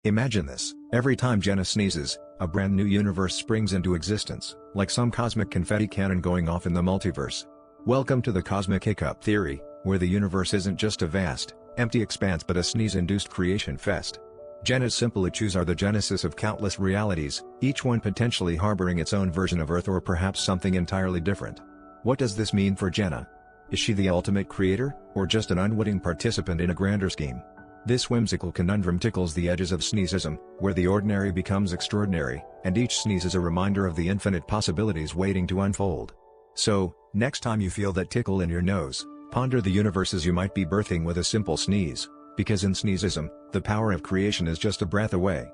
Imagine this: every time Jenna sneezes, a brand new universe springs into existence, like some cosmic confetti cannon going off in the multiverse. Welcome to the cosmic hiccup theory, where the universe isn't just a vast, empty expanse but a sneeze-induced creation fest. Jenna's simple issues are the genesis of countless realities, each one potentially harboring its own version of Earth or perhaps something entirely different. What does this mean for Jenna? Is she the ultimate creator, or just an unwitting participant in a grander scheme? This whimsical conundrum tickles the edges of sneezism, where the ordinary becomes extraordinary, and each sneeze is a reminder of the infinite possibilities waiting to unfold. So, next time you feel that tickle in your nose, ponder the universes you might be birthing with a simple sneeze, because in sneezism, the power of creation is just a breath away.